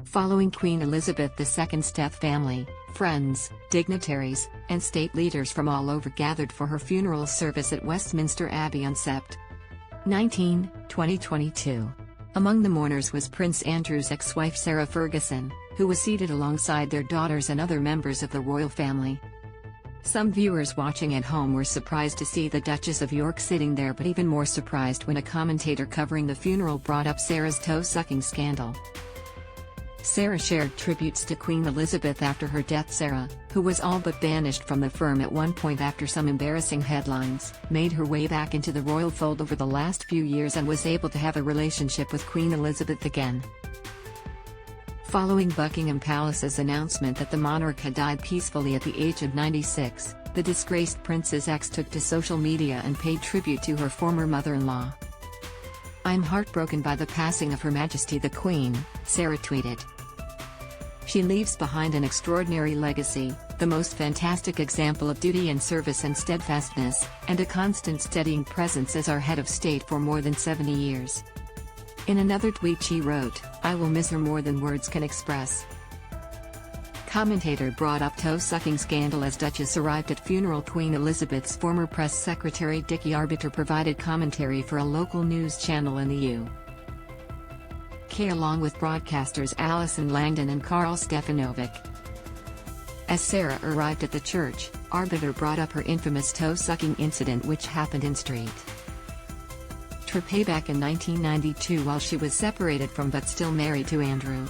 Following Queen Elizabeth II's death, family, friends, dignitaries, and state leaders from all over gathered for her funeral service at Westminster Abbey on Sept. 19, 2022. Among the mourners was Prince Andrew's ex-wife Sarah Ferguson, who was seated alongside their daughters and other members of the royal family. Some viewers watching at home were surprised to see the Duchess of York sitting there, but even more surprised when a commentator covering the funeral brought up Sarah's toe-sucking scandal. Sarah shared tributes to Queen Elizabeth after her death. Sarah, who was all but banished from the firm at one point after some embarrassing headlines, made her way back into the royal fold over the last few years and was able to have a relationship with Queen Elizabeth again. Following Buckingham Palace's announcement that the monarch had died peacefully at the age of 96, the disgraced prince's ex took to social media and paid tribute to her former mother-in-law. "I'm heartbroken by the passing of Her Majesty the Queen," Sarah tweeted. "She leaves behind an extraordinary legacy, the most fantastic example of duty and service and steadfastness, and a constant steadying presence as our head of state for more than 70 years. In another tweet she wrote, "I will miss her more than words can express." Commentator brought up toe-sucking scandal as Duchess arrived at funeral. Queen Elizabeth's former press secretary Dickie Arbiter provided commentary for a local news channel in the UK, along with broadcasters Alison Langdon and Karl Stefanovic. As Sarah arrived at the church, Arbiter brought up her infamous toe-sucking incident, which happened in St. Tropez back in 1992 while she was separated from but still married to Andrew.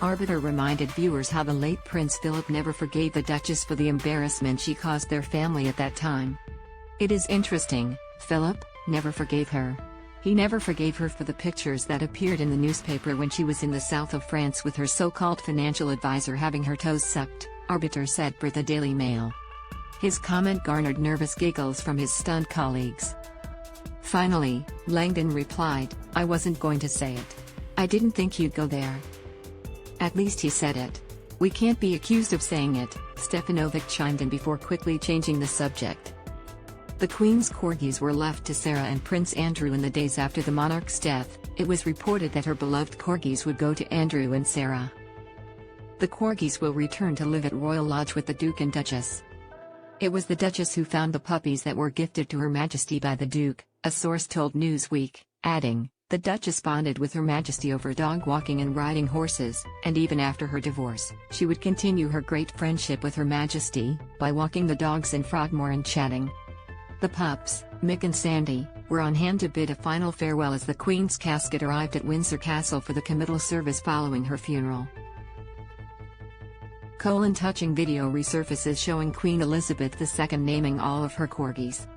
Arbiter reminded viewers how the late Prince Philip never forgave the Duchess for the embarrassment she caused their family at that time. "It is interesting, Philip never forgave her. He never forgave her for the pictures that appeared in the newspaper when she was in the south of France with her so-called financial advisor having her toes sucked," Arbiter said for the Daily Mail. His comment garnered nervous giggles from his stunned colleagues. Finally, Langdon replied, "I wasn't going to say it. I didn't think you'd go there. At least he said it. We can't be accused of saying it," Stefanovic chimed in before quickly changing the subject. The Queen's corgis were left to Sarah and Prince Andrew in the days after the monarch's death. It was reported that her beloved corgis would go to Andrew and Sarah. The corgis will return to live at Royal Lodge with the Duke and Duchess. "It was the Duchess who found the puppies that were gifted to Her Majesty by the Duke," a source told Newsweek, adding, "The Duchess bonded with Her Majesty over dog walking and riding horses, and even after her divorce, she would continue her great friendship with Her Majesty by walking the dogs in Frogmore and chatting." The pups, Mick and Sandy, were on hand to bid a final farewell as the Queen's casket arrived at Windsor Castle for the committal service following her funeral. Touching video resurfaces showing Queen Elizabeth II naming all of her corgis.